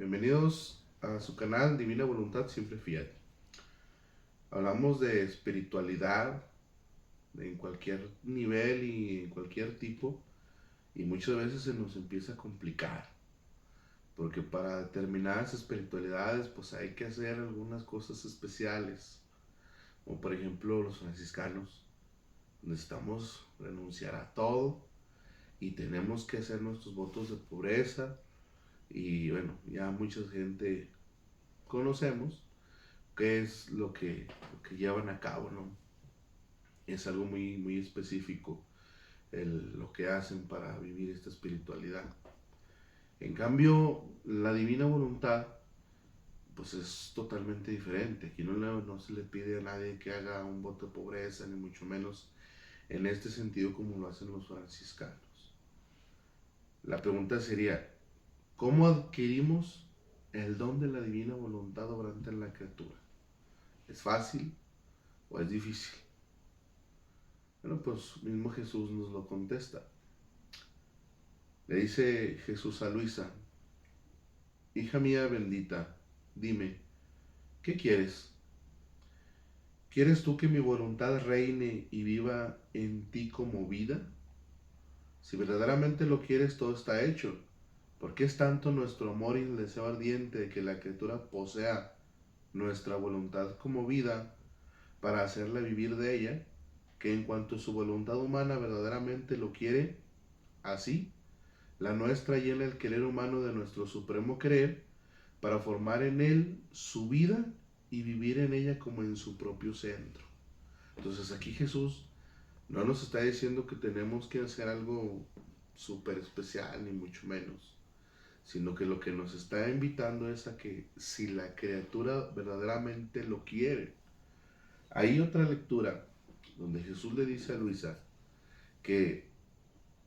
Bienvenidos a su canal Divina Voluntad Siempre Fiel. Hablamos de espiritualidad en cualquier nivel y en cualquier tipo, y muchas veces se nos empieza a complicar, porque para determinadas espiritualidades pues hay que hacer algunas cosas especiales, como por ejemplo los franciscanos. Necesitamos renunciar a todo y tenemos que hacer nuestros votos de pobreza, y bueno, ya mucha gente conocemos qué es lo que llevan a cabo, ¿no? Es algo muy específico lo que hacen para vivir esta espiritualidad. En cambio, la divina voluntad, pues es totalmente diferente. Aquí no se le pide a nadie que haga un voto de pobreza, ni mucho menos en este sentido como lo hacen los franciscanos. La pregunta sería, ¿cómo adquirimos el don de la divina voluntad obrante en la criatura? ¿Es fácil o es difícil? Bueno, pues mismo Jesús nos lo contesta. Le dice Jesús a Luisa: hija mía bendita, dime, ¿qué quieres? ¿Quieres tú que mi voluntad reine y viva en ti como vida? Si verdaderamente lo quieres, todo está hecho, porque es tanto nuestro amor y el deseo ardiente de que la criatura posea nuestra voluntad como vida para hacerla vivir de ella, que en cuanto su voluntad humana verdaderamente lo quiere, así, la nuestra llena el querer humano de nuestro supremo querer, para formar en él su vida y vivir en ella como en su propio centro. Entonces aquí Jesús no nos está diciendo que tenemos que hacer algo súper especial, ni mucho menos, sino que lo que nos está invitando es a que si la criatura verdaderamente lo quiere. Hay otra lectura donde Jesús le dice a Luisa que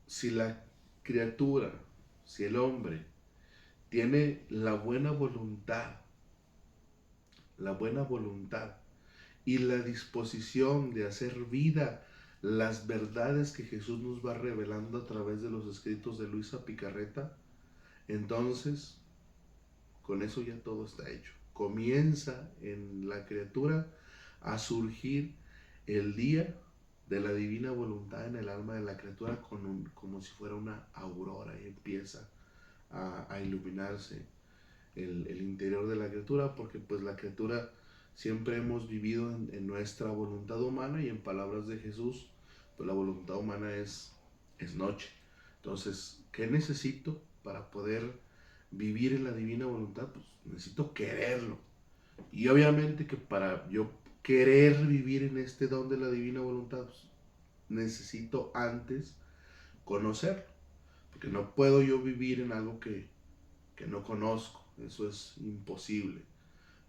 si la criatura, si el hombre tiene la buena voluntad y la disposición de hacer vida las verdades que Jesús nos va revelando a través de los escritos de Luisa Picarreta, entonces con eso ya todo está hecho. Comienza en la criatura a surgir el día de la divina voluntad en el alma de la criatura como si fuera una aurora, y empieza a iluminarse el interior de la criatura, porque pues la criatura siempre hemos vivido en nuestra voluntad humana, y en palabras de Jesús, pues la voluntad humana es noche. Entonces, ¿qué necesito para poder vivir en la divina voluntad? Pues necesito quererlo. Y obviamente que para yo querer vivir en este don de la divina voluntad, pues, necesito antes conocerlo. Porque no puedo yo vivir en algo que no conozco. Eso es imposible.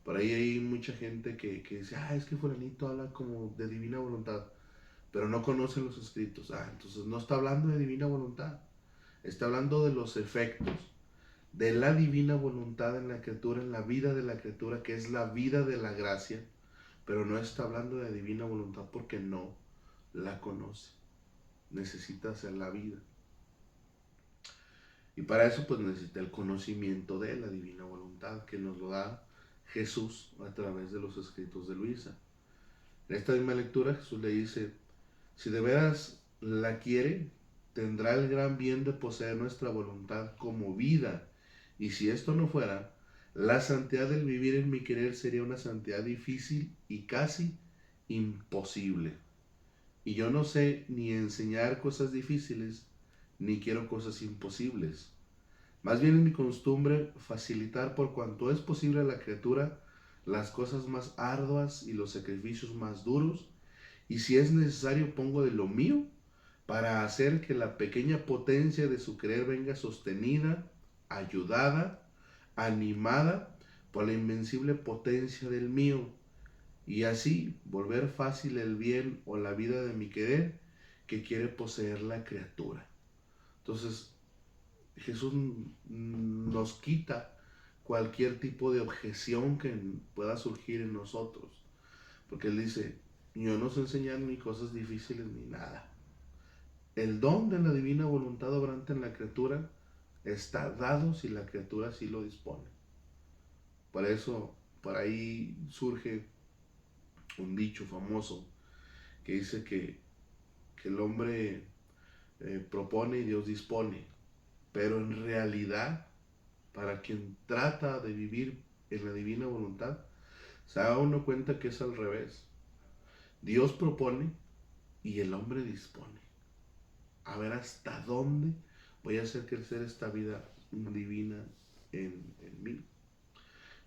Por ahí hay mucha gente que dice, es que fulanito habla como de divina voluntad, pero no conoce los escritos. Entonces no está hablando de divina voluntad, está hablando de los efectos de la divina voluntad en la criatura, en la vida de la criatura, que es la vida de la gracia, pero no está hablando de divina voluntad porque no la conoce. Necesita hacer la vida. Y para eso pues necesita el conocimiento de la divina voluntad, que nos lo da Jesús a través de los escritos de Luisa. En esta misma lectura Jesús le dice, si de veras la quiere, tendrá el gran bien de poseer nuestra voluntad como vida. Y si esto no fuera, la santidad del vivir en mi querer sería una santidad difícil y casi imposible. Y yo no sé ni enseñar cosas difíciles, ni quiero cosas imposibles. Más bien es mi costumbre facilitar por cuanto es posible a la criatura las cosas más arduas y los sacrificios más duros, y si es necesario pongo de lo mío para hacer que la pequeña potencia de su querer venga sostenida, ayudada, animada por la invencible potencia del mío, y así volver fácil el bien o la vida de mi querer que quiere poseer la criatura. Entonces Jesús nos quita cualquier tipo de objeción que pueda surgir en nosotros, porque Él dice, yo no sé enseñar ni cosas difíciles ni nada. El don de la divina voluntad obrante en la criatura está dado si la criatura así lo dispone. Por eso, por ahí surge un dicho famoso que dice que el hombre propone y Dios dispone, pero en realidad, para quien trata de vivir en la divina voluntad, se da uno cuenta que es al revés. Dios propone y el hombre dispone. A ver hasta dónde voy a hacer crecer esta vida divina en mí.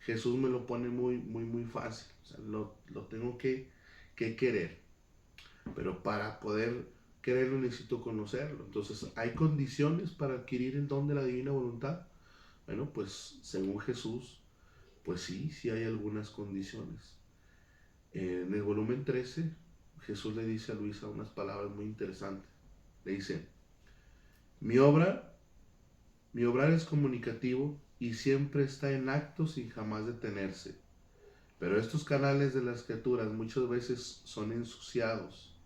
Jesús me lo pone muy fácil. O sea, lo tengo que querer. Pero para poder quererlo necesito conocerlo. Entonces, ¿hay condiciones para adquirir el don de la divina voluntad? Bueno, pues según Jesús, pues sí hay algunas condiciones. En el volumen 13, Jesús le dice a Luisa unas palabras muy interesantes. Le dice, mi obra, mi obrar es comunicativo y siempre está en acto sin jamás detenerse. Pero estos canales de las criaturas muchas veces son ensuciados.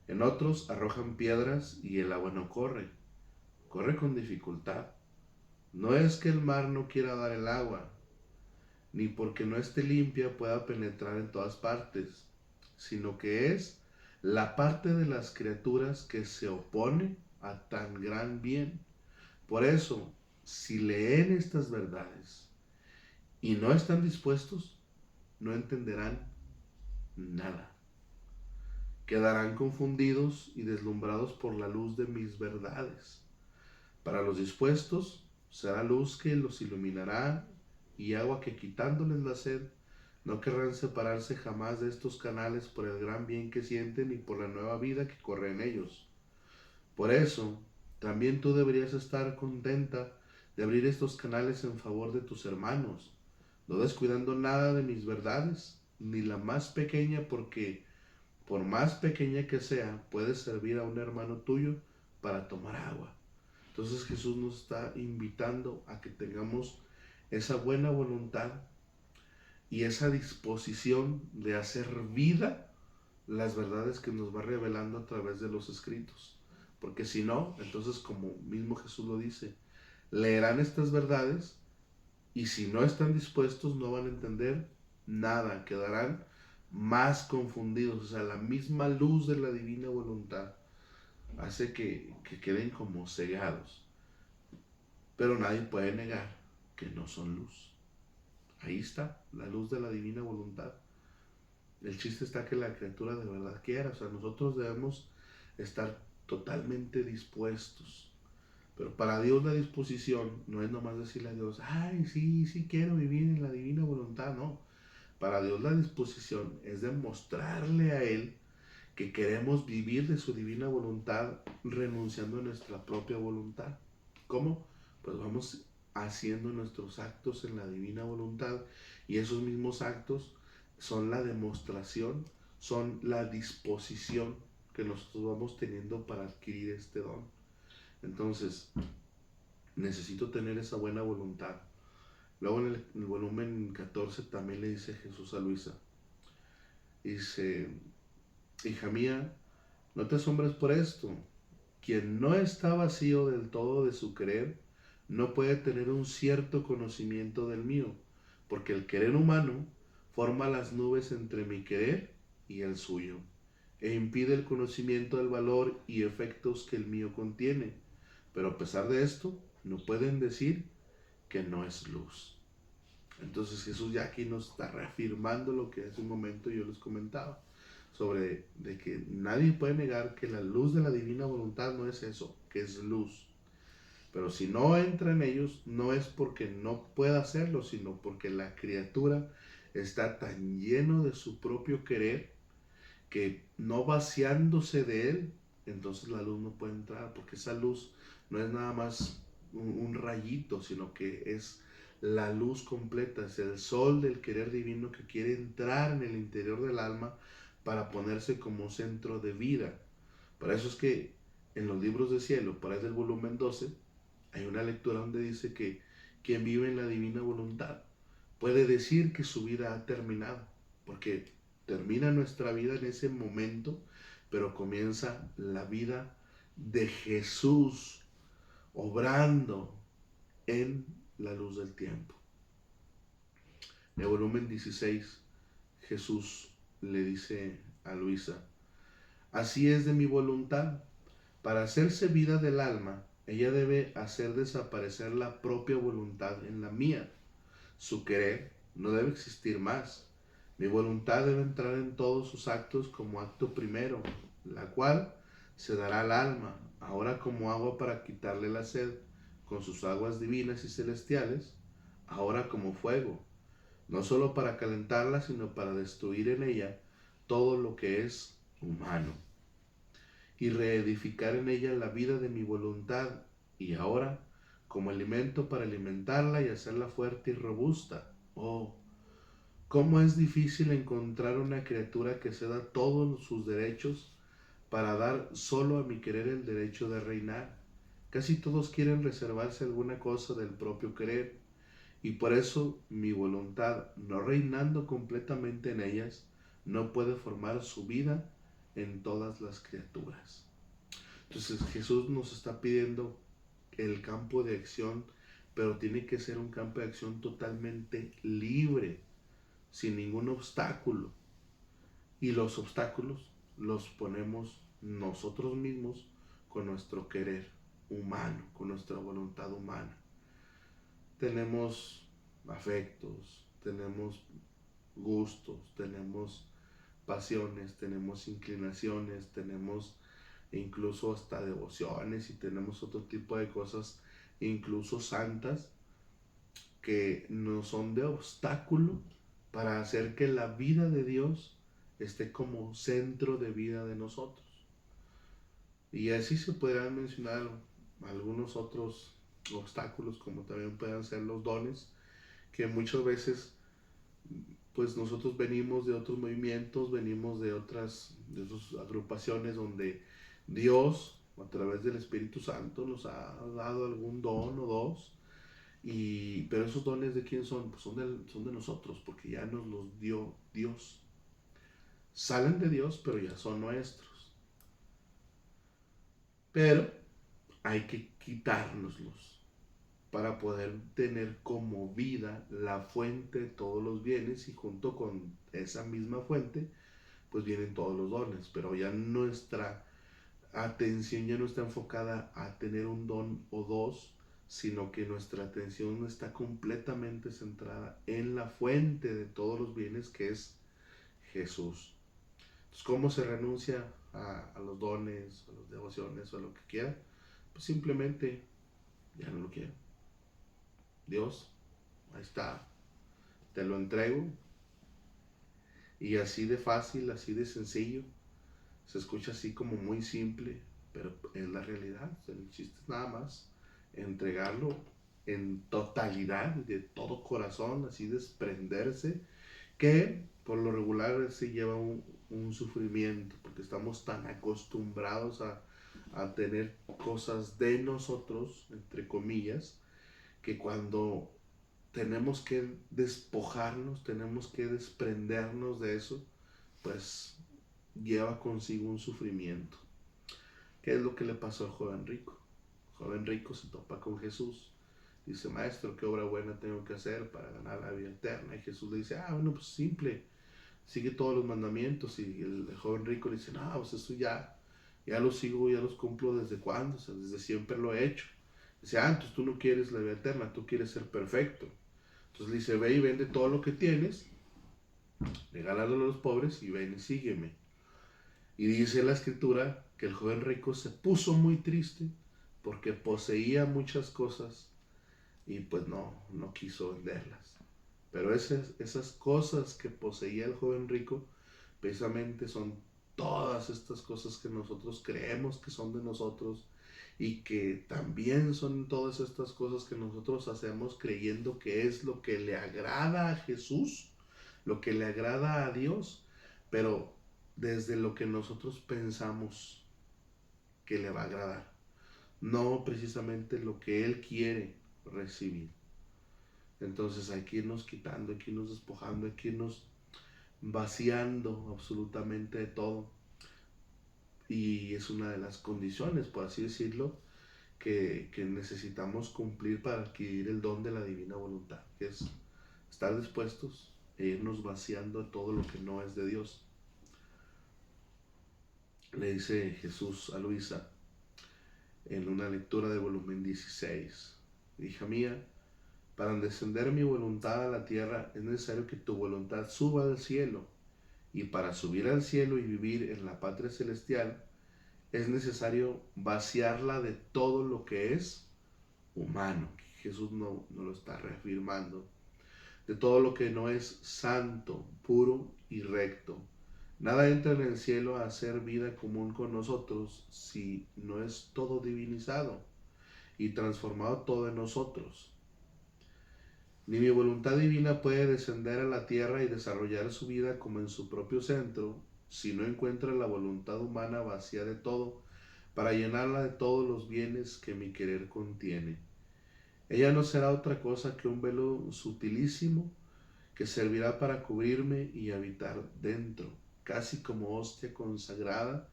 En otros arrojan piedras y el agua no corre. Corre con dificultad. No es que el mar no quiera dar el agua, ni porque no esté limpia pueda penetrar en todas partes, sino que es la parte de las criaturas que se opone a tan gran bien. Por eso, si leen estas verdades y no están dispuestos, no entenderán nada. Quedarán confundidos y deslumbrados por la luz de mis verdades. Para los dispuestos será luz que los iluminará y agua que quitándoles la sed no querrán separarse jamás de estos canales por el gran bien que sienten y por la nueva vida que corre en ellos. Por eso, también tú deberías estar contenta de abrir estos canales en favor de tus hermanos, no descuidando nada de mis verdades, ni la más pequeña, porque por más pequeña que sea, puedes servir a un hermano tuyo para tomar agua. Entonces Jesús nos está invitando a que tengamos esa buena voluntad y esa disposición de hacer vida las verdades que nos va revelando a través de los escritos. Porque si no, entonces como mismo Jesús lo dice, leerán estas verdades y si no están dispuestos no van a entender nada, quedarán más confundidos. O sea, la misma luz de la divina voluntad hace que queden como cegados. Pero nadie puede negar que no son luz. Ahí está, la luz de la divina voluntad. El chiste está que la criatura de verdad quiera. O sea, nosotros debemos estar totalmente dispuestos. Pero para Dios la disposición no es nomás decirle a Dios, ay, sí quiero vivir en la divina voluntad. No, para Dios la disposición es demostrarle a Él que queremos vivir de su divina voluntad renunciando a nuestra propia voluntad. ¿Cómo? Pues vamos haciendo nuestros actos en la divina voluntad y esos mismos actos son la demostración, son la disposición que nosotros vamos teniendo para adquirir este don. Entonces, necesito tener esa buena voluntad. Luego en el volumen 14 también le dice Jesús a Luisa, dice, hija mía, no te asombres por esto. Quien no está vacío del todo de su querer, no puede tener un cierto conocimiento del mío, porque el querer humano forma las nubes entre mi querer y el suyo, e impide el conocimiento del valor y efectos que el mío contiene. Pero a pesar de esto, no pueden decir que no es luz. Entonces Jesús ya aquí nos está reafirmando lo que hace un momento yo les comentaba, sobre de que nadie puede negar que la luz de la divina voluntad no es eso, que es luz. Pero si no entra en ellos, no es porque no pueda hacerlo, sino porque la criatura está tan lleno de su propio querer que no vaciándose de él, entonces la luz no puede entrar, porque esa luz no es nada más un rayito, sino que es la luz completa, es el sol del querer divino que quiere entrar en el interior del alma para ponerse como centro de vida. Por eso es que en los libros de cielo, por ahí del volumen 12, hay una lectura donde dice que quien vive en la divina voluntad puede decir que su vida ha terminado, porque termina nuestra vida en ese momento, pero comienza la vida de Jesús obrando en la luz del tiempo. el volumen 16, Jesús le dice a Luisa: así es de mi voluntad. Para hacerse vida del alma, ella debe hacer desaparecer la propia voluntad en la mía. Su querer no debe existir más. Mi voluntad debe entrar en todos sus actos como acto primero, la cual se dará al alma, ahora como agua para quitarle la sed, con sus aguas divinas y celestiales, ahora como fuego, no solo para calentarla, sino para destruir en ella todo lo que es humano, y reedificar en ella la vida de mi voluntad, y ahora como alimento para alimentarla y hacerla fuerte y robusta. Oh, cómo es difícil encontrar una criatura que ceda todos sus derechos para dar solo a mi querer el derecho de reinar. Casi todos quieren reservarse alguna cosa del propio querer, y por eso mi voluntad, no reinando completamente en ellas, no puede formar su vida en todas las criaturas. Entonces Jesús nos está pidiendo el campo de acción, pero tiene que ser un campo de acción totalmente libre, sin ningún obstáculo. Y los obstáculos los ponemos nosotros mismos con nuestro querer humano, con nuestra voluntad humana. Tenemos afectos, tenemos gustos, tenemos pasiones, tenemos inclinaciones, tenemos incluso hasta devociones y tenemos otro tipo de cosas, incluso santas, que no son de obstáculo para hacer que la vida de Dios esté como centro de vida de nosotros. Y así se podrán mencionar algunos otros obstáculos, como también puedan ser los dones, que muchas veces pues nosotros venimos de otros movimientos, venimos de otras agrupaciones donde Dios a través del Espíritu Santo nos ha dado algún don o dos, pero esos dones de quién son, pues son de nosotros, porque ya nos los dio Dios. Salen de Dios, pero ya son nuestros. Pero hay que quitárnoslos para poder tener como vida la fuente de todos los bienes, y junto con esa misma fuente pues vienen todos los dones, pero ya nuestra atención ya no está enfocada a tener un don o dos, sino que nuestra atención está completamente centrada en la fuente de todos los bienes, que es Jesús. Entonces, ¿cómo se renuncia a los dones, a las devociones o a lo que quiera? Pues simplemente ya no lo quiero. Dios, ahí está, te lo entrego. Y así de fácil, así de sencillo. Se escucha así como muy simple, pero es la realidad. El chiste es nada más entregarlo en totalidad, de todo corazón, así desprenderse, que por lo regular se lleva un sufrimiento, porque estamos tan acostumbrados a tener cosas de nosotros, entre comillas, que cuando tenemos que despojarnos, tenemos que desprendernos de eso, pues lleva consigo un sufrimiento. ¿Qué es lo que le pasó al joven rico? El joven rico se topa con Jesús. Dice: maestro, ¿qué obra buena tengo que hacer para ganar la vida eterna? Y Jesús le dice: bueno, pues simple, sigue todos los mandamientos. Y el joven rico le dice: no, pues eso ya lo sigo, ya los cumplo desde cuándo, o sea, desde siempre lo he hecho. Dice: entonces tú no quieres la vida eterna, tú quieres ser perfecto. Entonces le dice: ve y vende todo lo que tienes, regálalo a los pobres y ven y sígueme. Y dice la escritura que el joven rico se puso muy triste porque poseía muchas cosas y pues no quiso venderlas. Pero esas cosas que poseía el joven rico precisamente son todas estas cosas que nosotros creemos que son de nosotros, y que también son todas estas cosas que nosotros hacemos creyendo que es lo que le agrada a Jesús, lo que le agrada a Dios, pero desde lo que nosotros pensamos que le va a agradar, no precisamente lo que Él quiere recibir. Entonces hay que irnos quitando, hay que irnos despojando, hay que irnos vaciando absolutamente de todo. Y es una de las condiciones, por así decirlo, que necesitamos cumplir para adquirir el don de la divina voluntad, que es estar dispuestos e irnos vaciando todo lo que no es de Dios. Le dice Jesús a Luisa en una lectura de volumen 16: hija mía, para descender mi voluntad a la tierra es necesario que tu voluntad suba al cielo, y para subir al cielo y vivir en la patria celestial es necesario vaciarla de todo lo que es humano. Jesús no lo está reafirmando. De todo lo que no es santo, puro y recto. Nada entra en el cielo a hacer vida común con nosotros si no es todo divinizado y transformado todo en nosotros. Ni mi voluntad divina puede descender a la tierra y desarrollar su vida como en su propio centro si no encuentra la voluntad humana vacía de todo para llenarla de todos los bienes que mi querer contiene. Ella no será otra cosa que un velo sutilísimo que servirá para cubrirme y habitar dentro, casi como hostia consagrada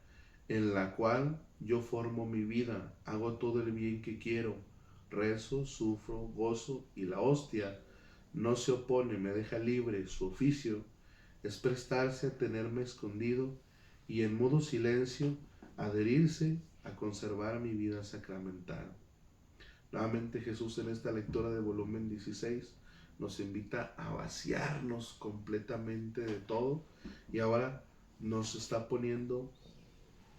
en la cual yo formo mi vida, hago todo el bien que quiero, rezo, sufro, gozo, y la hostia no se opone, me deja libre. Su oficio es prestarse a tenerme escondido y en mudo silencio adherirse a conservar mi vida sacramental. Nuevamente Jesús en esta lectura de volumen 16 nos invita a vaciarnos completamente de todo, y ahora nos está poniendo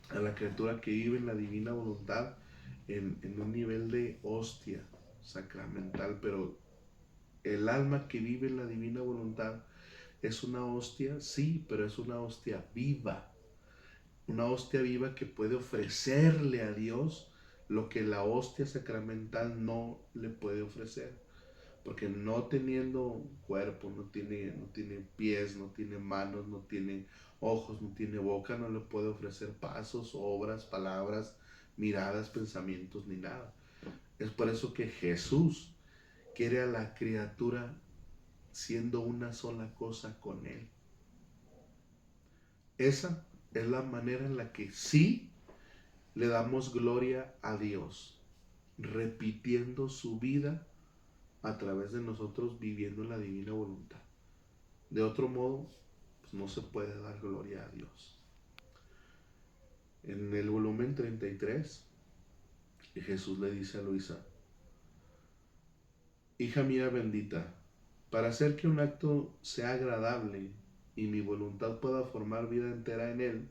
a la criatura que vive en la divina voluntad en un nivel de hostia sacramental. Pero el alma que vive en la divina voluntad es una hostia, sí, pero es una hostia viva. Una hostia viva que puede ofrecerle a Dios lo que la hostia sacramental no le puede ofrecer. Porque no teniendo cuerpo, no tiene pies, no tiene manos, no tiene ojos, no tiene boca, no le puede ofrecer pasos, obras, palabras, miradas, pensamientos, ni nada. Es por eso que Jesús quiere a la criatura siendo una sola cosa con Él. Esa es la manera en la que sí le damos gloria a Dios, repitiendo su vida a través de nosotros, viviendo en la divina voluntad. De otro modo, pues no se puede dar gloria a Dios. En el volumen 33, Jesús le dice a Luisa: hija mía bendita, para hacer que un acto sea agradable y mi voluntad pueda formar vida entera en él,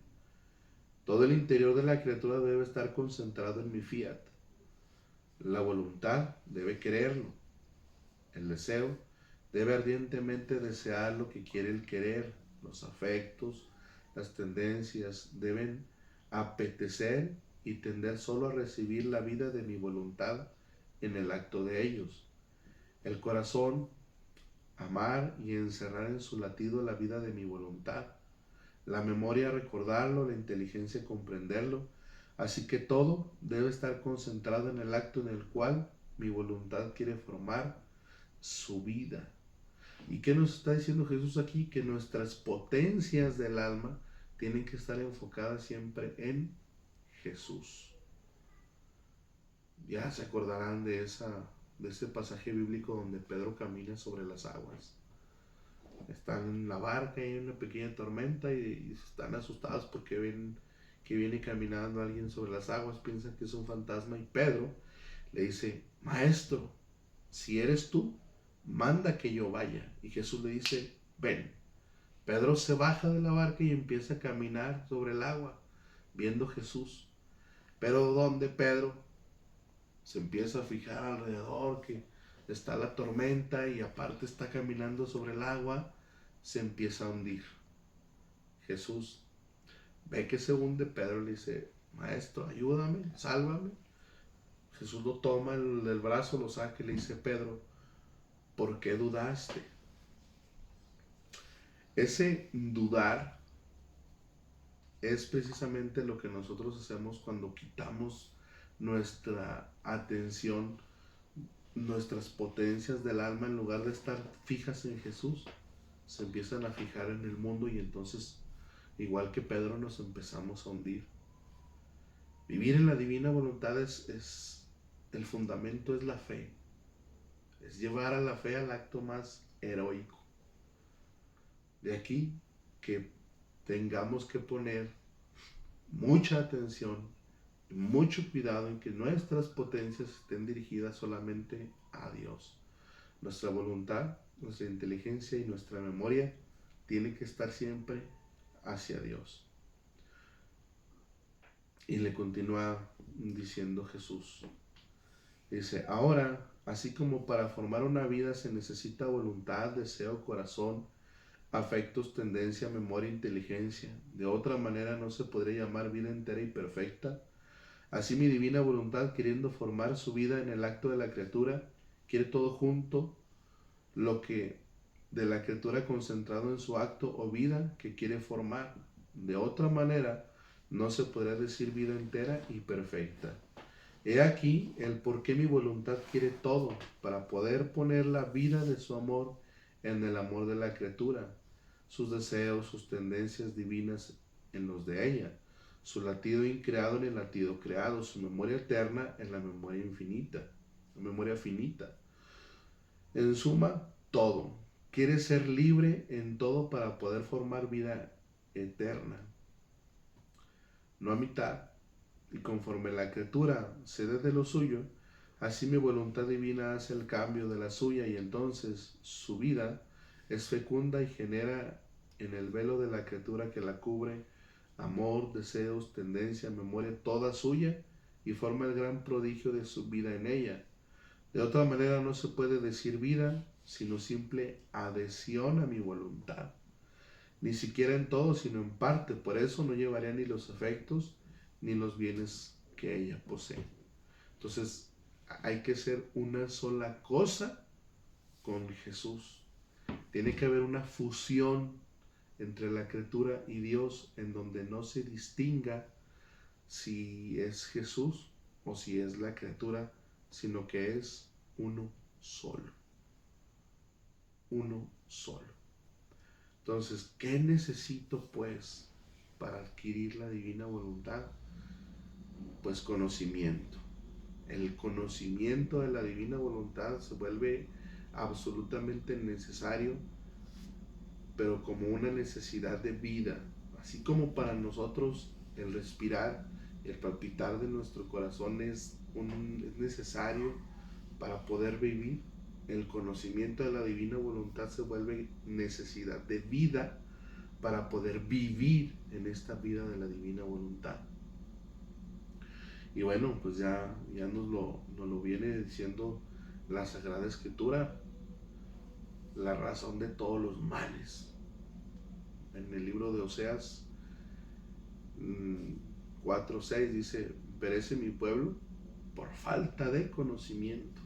todo el interior de la criatura debe estar concentrado en mi fiat. La voluntad debe quererlo. El deseo debe ardientemente desear lo que quiere el querer. Los afectos, las tendencias deben apetecer y tender solo a recibir la vida de mi voluntad en el acto de ellos. El corazón, amar y encerrar en su latido la vida de mi voluntad. La memoria, recordarlo, la inteligencia, comprenderlo. Así que todo debe estar concentrado en el acto en el cual mi voluntad quiere formar su vida. ¿Y qué nos está diciendo Jesús aquí? Que nuestras potencias del alma tienen que estar enfocadas siempre en Jesús. Ya se acordarán de ese pasaje bíblico donde Pedro camina sobre las aguas. Están en la barca y hay una pequeña tormenta y están asustados porque ven que viene caminando alguien sobre las aguas, piensan que es un fantasma, y Pedro le dice: maestro, si eres tú, manda que yo vaya. Y Jesús le dice: ven. Pedro se baja de la barca y empieza a caminar sobre el agua, viendo a Jesús. Pero donde Pedro se empieza a fijar alrededor, que está la tormenta y aparte está caminando sobre el agua, se empieza a hundir. Jesús ve que se hunde, Pedro le dice: maestro, ayúdame, sálvame. Jesús lo toma del brazo, lo saca y le dice: Pedro, ¿por qué dudaste? Ese dudar es precisamente lo que nosotros hacemos cuando quitamos nuestra atención, nuestras potencias del alma, en lugar de estar fijas en Jesús, se empiezan a fijar en el mundo, y entonces, igual que Pedro, nos empezamos a hundir. Vivir en la divina voluntad el fundamento es la fe, es llevar a la fe al acto más heroico. De aquí que tengamos que poner mucha atención y mucho cuidado en que nuestras potencias estén dirigidas solamente a Dios. Nuestra voluntad, nuestra inteligencia y nuestra memoria tiene que estar siempre hacia Dios. Y le continúa diciendo Jesús. Dice, ahora, así como para formar una vida se necesita voluntad, deseo, corazón, afectos, tendencia, memoria, inteligencia. De otra manera no se podría llamar vida entera y perfecta. Así mi divina voluntad, queriendo formar su vida en el acto de la criatura, quiere todo junto, lo que de la criatura concentrado en su acto o vida que quiere formar. De otra manera no se podría decir vida entera y perfecta. He aquí el por qué mi voluntad quiere todo, para poder poner la vida de su amor en el amor de la criatura, sus deseos, sus tendencias divinas en los de ella, su latido increado en el latido creado, su memoria eterna en la memoria infinita, la memoria finita. En suma, todo. Quiere ser libre en todo para poder formar vida eterna, no a mitad. Y conforme la criatura cede de lo suyo, así mi voluntad divina hace el cambio de la suya y entonces su vida es fecunda y genera en el velo de la criatura que la cubre amor, deseos, tendencia, memoria, toda suya y forma el gran prodigio de su vida en ella. De otra manera no se puede decir vida, sino simple adhesión a mi voluntad. Ni siquiera en todo, sino en parte. Por eso no llevaría ni los efectos ni los bienes que ella posee. Entonces hay que ser una sola cosa con Jesús. Tiene que haber una fusión entre la criatura y Dios en donde no se distinga si es Jesús o si es la criatura, sino que es uno solo. Uno solo. Entonces, ¿qué necesito pues para adquirir la divina voluntad? Pues conocimiento. El conocimiento de la divina voluntad se vuelve absolutamente necesario, pero como una necesidad de vida. Así como para nosotros el respirar, el palpitar de nuestro corazón es necesario para poder vivir, el conocimiento de la divina voluntad se vuelve necesidad de vida para poder vivir en esta vida de la divina voluntad. Y bueno, pues ya nos lo viene diciendo la Sagrada Escritura, la razón de todos los males. En el libro de Oseas 4:6 dice, perece mi pueblo por falta de conocimiento.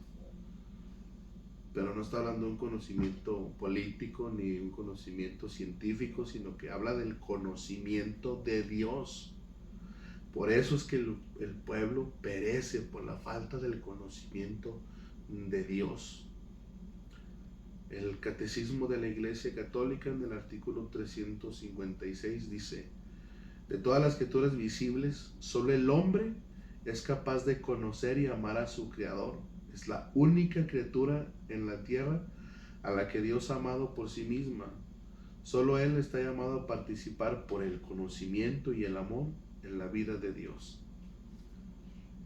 Pero no está hablando de un conocimiento político ni un conocimiento científico, sino que habla del conocimiento de Dios. Por eso es que el pueblo perece por la falta del conocimiento de Dios. El Catecismo de la Iglesia Católica en el artículo 356 dice, de todas las criaturas visibles, solo el hombre es capaz de conocer y amar a su Creador. Es la única criatura en la tierra a la que Dios ha amado por sí misma. Solo Él está llamado a participar por el conocimiento y el amor en la vida de Dios.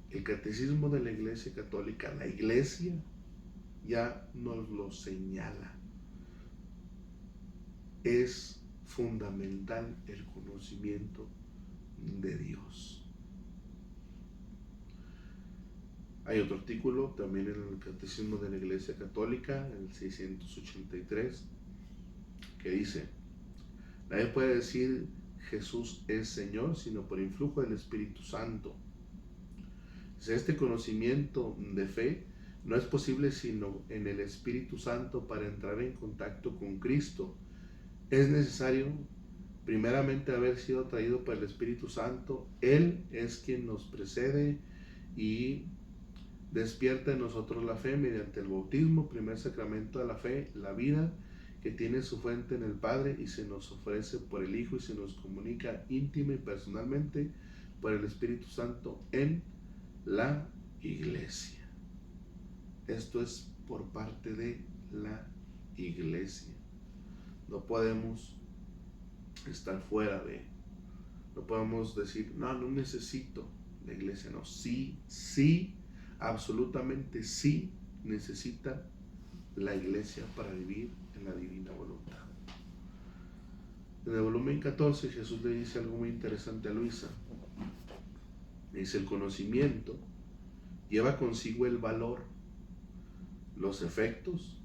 El Catecismo de la Iglesia Católica, la Iglesia ya nos lo señala. Es fundamental el conocimiento de Dios. Hay otro artículo también en el Catecismo de la Iglesia Católica, el 683, que dice, nadie puede decir Jesús es Señor, sino por influjo del Espíritu Santo. Este conocimiento de fe no es posible sino en el Espíritu Santo para entrar en contacto con Cristo. Es necesario primeramente haber sido traído por el Espíritu Santo. Él es quien nos precede y despierta en nosotros la fe mediante el bautismo, primer sacramento de la fe, la vida que tiene su fuente en el Padre y se nos ofrece por el Hijo y se nos comunica íntima y personalmente por el Espíritu Santo en la Iglesia. Esto es por parte de la iglesia. No podemos estar fuera de. No podemos decir, no necesito la iglesia. No, sí, absolutamente sí necesita la iglesia para vivir en la divina voluntad. En el volumen 14 Jesús le dice algo muy interesante a Luisa. Dice, el conocimiento lleva consigo el valor, los efectos,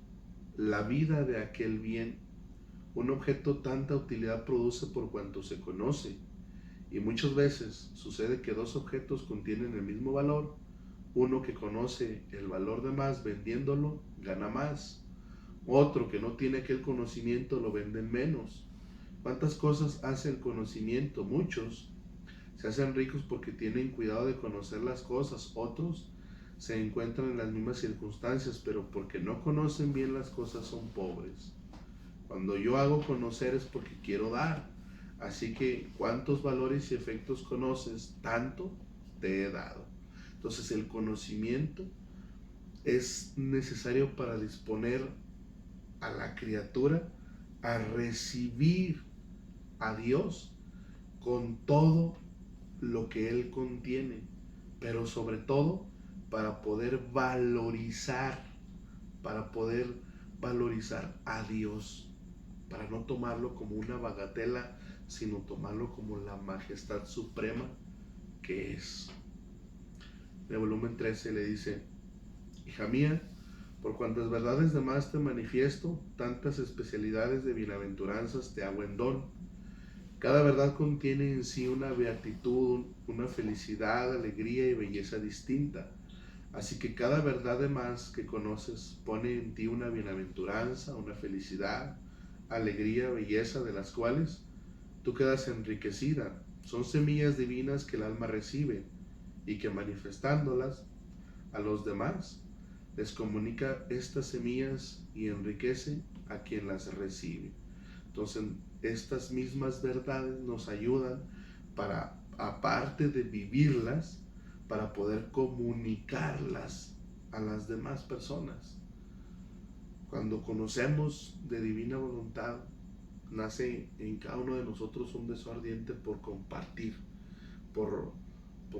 la vida de aquel bien. Un objeto tanta utilidad produce por cuanto se conoce, y muchas veces sucede que dos objetos contienen el mismo valor. Uno que conoce el valor de más vendiéndolo gana más, otro que no tiene aquel conocimiento lo venden menos. ¿Cuántas cosas hace el conocimiento? Muchos se hacen ricos porque tienen cuidado de conocer las cosas, otros se encuentran en las mismas circunstancias, pero porque no conocen bien las cosas son pobres. Cuando yo hago conocer es porque quiero dar. Así que, ¿cuántos valores y efectos conoces? Tanto te he dado. Entonces, el conocimiento es necesario para disponer a la criatura a recibir a Dios con todo lo que Él contiene, pero sobre todo para poder valorizar a Dios, para no tomarlo como una bagatela, sino tomarlo como la majestad suprema que es. En el volumen 13 le dice, hija mía, por cuantas verdades de más te manifiesto, tantas especialidades de bienaventuranzas te hago en don. Cada verdad contiene en sí una beatitud, una felicidad, alegría y belleza distinta. Así que cada verdad de más que conoces pone en ti una bienaventuranza, una felicidad, alegría, belleza, de las cuales tú quedas enriquecida. Son semillas divinas que el alma recibe y que manifestándolas a los demás les comunica estas semillas y enriquece a quien las recibe. Entonces, estas mismas verdades nos ayudan para, aparte de vivirlas, para poder comunicarlas a las demás personas. Cuando conocemos de divina voluntad, nace en cada uno de nosotros un deseo ardiente por compartir, por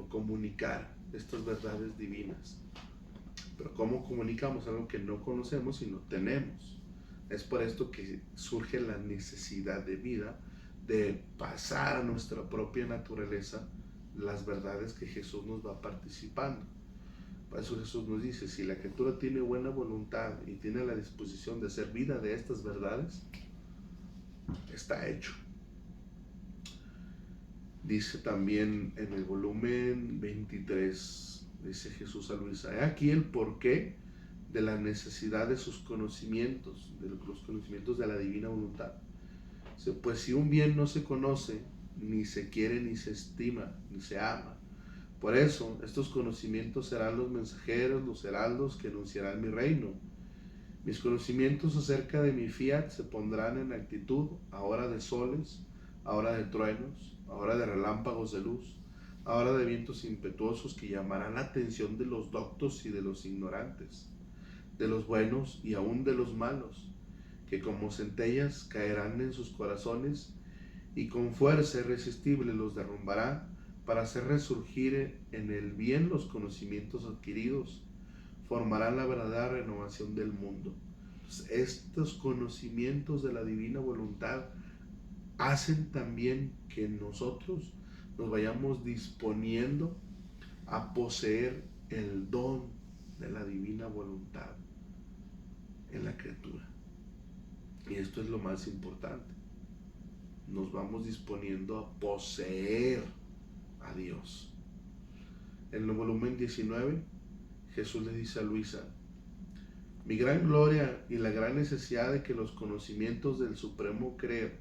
comunicar estas verdades divinas. Pero ¿cómo comunicamos algo que no conocemos y no tenemos? Es por esto que surge la necesidad de vida de pasar a nuestra propia naturaleza las verdades que Jesús nos va participando. Por eso Jesús nos dice, si la criatura tiene buena voluntad y tiene la disposición de hacer vida de estas verdades, está hecho. Dice también en el volumen 23, dice Jesús a Luisa, he aquí el porqué de la necesidad de sus conocimientos, de los conocimientos de la divina voluntad. Pues si un bien no se conoce, ni se quiere, ni se estima, ni se ama. Por eso, estos conocimientos serán los mensajeros, los heraldos que anunciarán mi reino. Mis conocimientos acerca de mi fiat se pondrán en actitud ahora de soles, ahora de truenos, ahora de relámpagos de luz, ahora de vientos impetuosos que llamarán la atención de los doctos y de los ignorantes, de los buenos y aún de los malos, que como centellas caerán en sus corazones y con fuerza irresistible los derrumbará para hacer resurgir en el bien los conocimientos adquiridos, formarán la verdadera renovación del mundo. Entonces, estos conocimientos de la divina voluntad hacen también que nosotros nos vayamos disponiendo a poseer el don de la divina voluntad en la criatura. Y esto es lo más importante. Nos vamos disponiendo a poseer a Dios. En el volumen 19, Jesús le dice a Luisa, mi gran gloria y la gran necesidad de que los conocimientos del supremo creer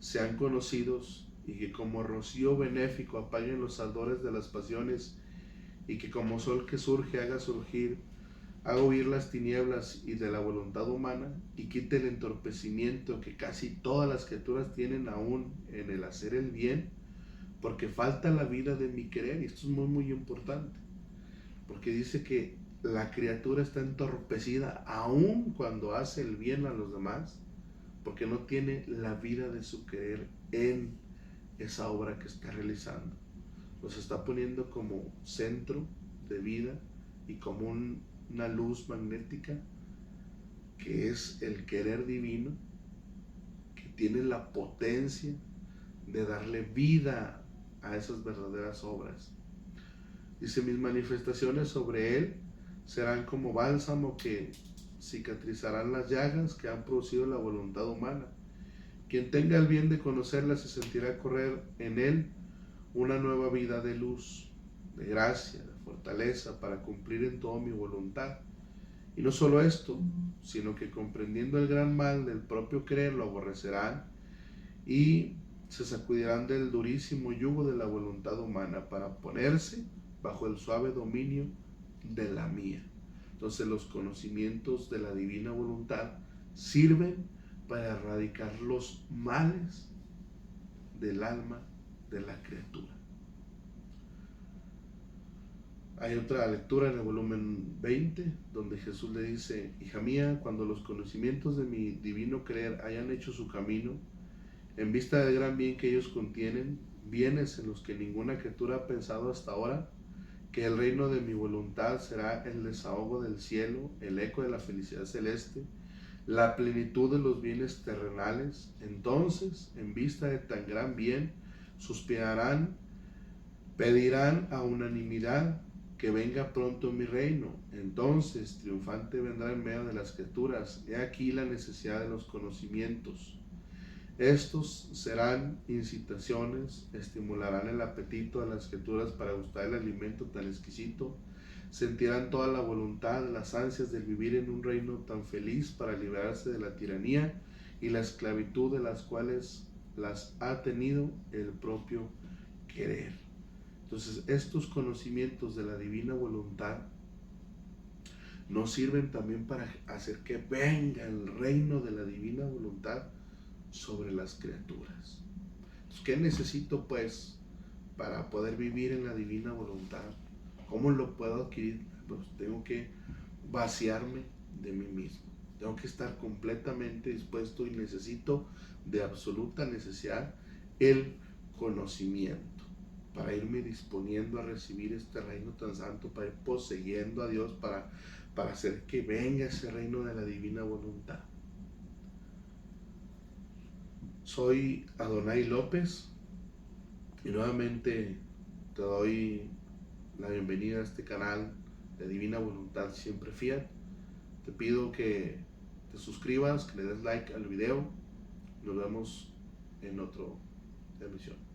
sean conocidos y que como rocío benéfico apaguen los ardores de las pasiones y que como sol que surge haga huir las tinieblas y de la voluntad humana y quite el entorpecimiento que casi todas las criaturas tienen aún en el hacer el bien, porque falta la vida de mi querer. Y esto es muy muy importante, porque dice que la criatura está entorpecida aun cuando hace el bien a los demás, porque no tiene la vida de su querer en esa obra que está realizando. Los está poniendo como centro de vida y como una luz magnética que es el querer divino, que tiene la potencia de darle vida a esas verdaderas obras. Dice, mis manifestaciones sobre él serán como bálsamo que cicatrizarán las llagas que han producido la voluntad humana. Quien tenga el bien de conocerla se sentirá correr en él una nueva vida de luz, de gracia, de fortaleza para cumplir en todo mi voluntad. Y no solo esto, sino que comprendiendo el gran mal del propio querer lo aborrecerán y se sacudirán del durísimo yugo de la voluntad humana para ponerse bajo el suave dominio de la mía. Entonces los conocimientos de la divina voluntad sirven para erradicar los males del alma de la criatura. Hay otra lectura en el volumen 20 donde Jesús le dice, hija mía, cuando los conocimientos de mi divino querer hayan hecho su camino, en vista del gran bien que ellos contienen, bienes en los que ninguna criatura ha pensado hasta ahora, que el reino de mi voluntad será el desahogo del cielo, el eco de la felicidad celeste, la plenitud de los bienes terrenales. Entonces, en vista de tan gran bien, suspirarán, pedirán a unanimidad que venga pronto mi reino. Entonces, triunfante vendrá en medio de las criaturas. He aquí la necesidad de los conocimientos. Estos serán incitaciones, estimularán el apetito de las criaturas para gustar el alimento tan exquisito, sentirán toda la voluntad, las ansias de vivir en un reino tan feliz para liberarse de la tiranía y la esclavitud de las cuales las ha tenido el propio querer. Entonces, estos conocimientos de la divina voluntad nos sirven también para hacer que venga el reino de la divina voluntad sobre las criaturas. Entonces, ¿qué necesito pues para poder vivir en la divina voluntad? ¿Cómo lo puedo adquirir? Pues tengo que vaciarme de mí mismo. Tengo que estar completamente dispuesto y necesito de absoluta necesidad el conocimiento para irme disponiendo a recibir este reino tan santo, para ir poseyendo a Dios, para hacer que venga ese reino de la divina voluntad. Soy Adonai López y nuevamente te doy la bienvenida a este canal de Divina Voluntad Siempre Fiat. Te pido que te suscribas, que le des like al video. Nos vemos en otra emisión.